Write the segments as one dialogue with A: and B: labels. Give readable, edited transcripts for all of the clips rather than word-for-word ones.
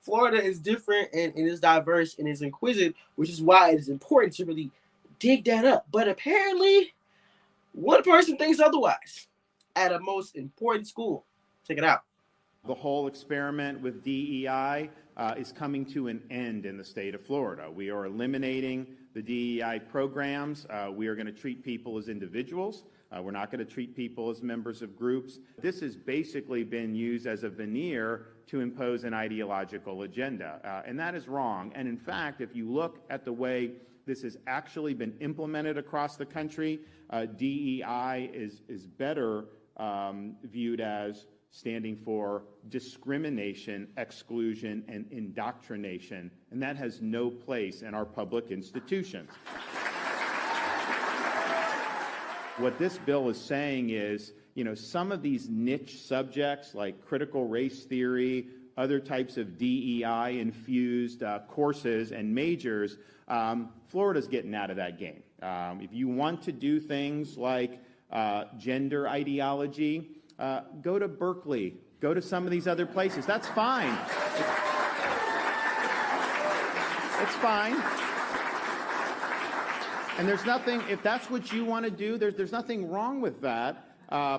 A: Florida is different and it is diverse and is inquisitive, which is why it is important to really dig that up. But apparently, one person thinks otherwise at a most important school. Check it out.
B: The whole experiment with DEI is coming to an end in the state of Florida. We are eliminating the DEI programs. We are going to treat people as individuals. We're not going to treat people as members of groups. This has basically been used as a veneer to impose an ideological agenda, and that is wrong. And in fact, if you look at the way this has actually been implemented across the country, DEI is better viewed as standing for discrimination, exclusion, and indoctrination, and that has no place in our public institutions. What this bill is saying is, some of these niche subjects like critical race theory, other types of DEI-infused courses and majors, Florida's getting out of that game. If you want to do things like gender ideology, go to Berkeley, go to some of these other places. That's fine. It's fine. And there's nothing, if that's what you want to do, there's nothing wrong with that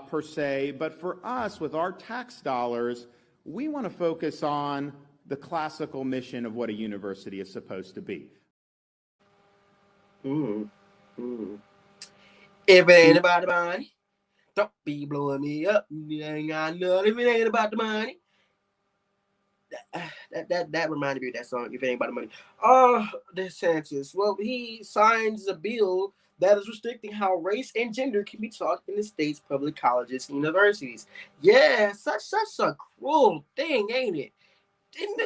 B: per se. But for us, with our tax dollars, we want to focus on the classical mission of what a university is supposed to be.
A: If it ain't about the money, don't be blowing me up. You ain't got nothing if it ain't about the money. That reminded me of that song, If It Ain't About the Money. DeSantis. Well, he signs a bill that is restricting how race and gender can be taught in the state's public colleges and universities. Yeah, such a cruel thing, ain't it?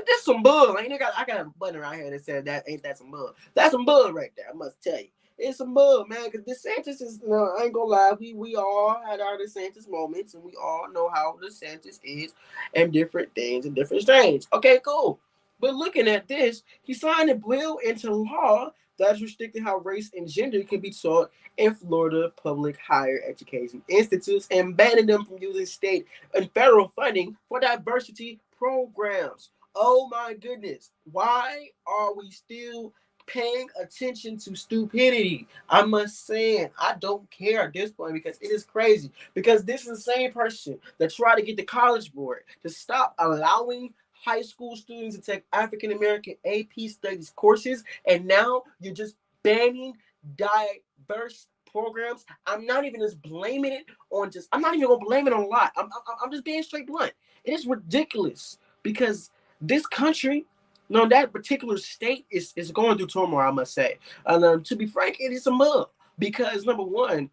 A: This some bull. I got a button right here that says that ain't that some bull. That's some bull right there, I must tell you. It's some bull, man, because DeSantis is, I ain't gonna lie, we all had our DeSantis moments, and we all know how DeSantis is and different things and different strains. Okay, cool. But looking at this, he signed a bill into law that's restricting how race and gender can be taught in Florida public higher education institutes and banning them from using state and federal funding for diversity programs. Oh my goodness. Why are we still paying attention to stupidity? I must say, I don't care at this point because it is crazy. Because this is the same person that tried to get the College Board to stop allowing high school students to take African American AP studies courses, and now you're just banning diverse programs. I'm not even just blaming it on I'm not even gonna blame it on a lot. I'm just being straight blunt. It is ridiculous because this country, that particular state is going through turmoil, I must say. And to be frank, it is a mug because number one,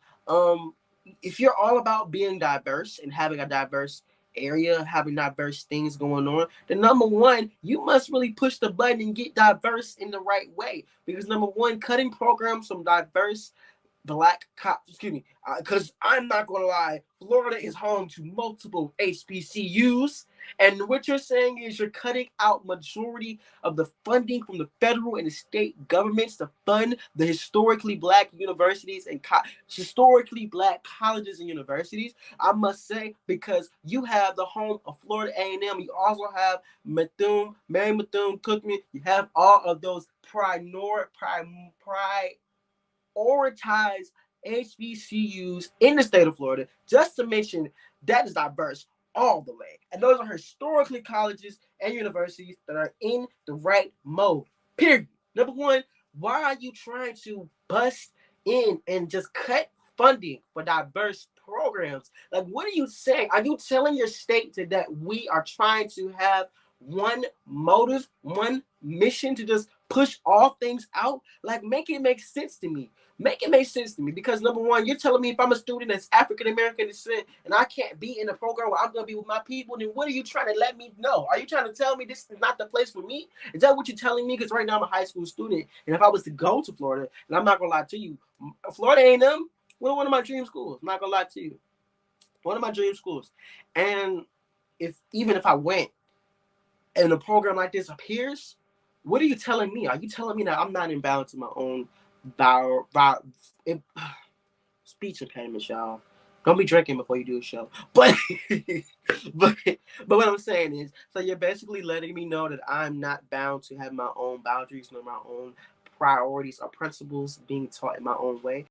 A: if you're all about being diverse and having a diverse area, having diverse things going on, then number one, you must really push the button and get diverse in the right way. Because number one, cutting programs from diverse black cops, because I'm not gonna lie, Florida is home to multiple HBCUs, and what you're saying is you're cutting out majority of the funding from the federal and the state governments to fund the historically black universities and historically black colleges and universities. I must say, because you have the home of Florida A&M, you also have Mary Bethune-Cookman, you have all of those prioritize HBCUs in the state of Florida, just to mention that is diverse all the way. And those are historically colleges and universities that are in the right mode, period. Number one, why are you trying to bust in and just cut funding for diverse programs? Like, what are you saying? Are you telling your state that we are trying to have one motive, one mission to just push all things out? Like, make it make sense to me. Make it make sense to me, because number one, you're telling me if I'm a student that's African American descent and I can't be in a program where I'm going to be with my people, then what are you trying to let me know? Are you trying to tell me this is not the place for me? Is that what you're telling me? Because right now I'm a high school student, and if I was to go to Florida, and I'm not going to lie to you, Florida A&M, one of my dream schools. I'm not going to lie to you. One of my dream schools. And even if I went and a program like this appears, what are you telling me? Are you telling me that I'm not in balance in my own speech impairment, y'all? Don't be drinking before you do a show. But but but what I'm saying is, so you're basically letting me know that I'm not bound to have my own boundaries nor my own priorities or principles being taught in my own way.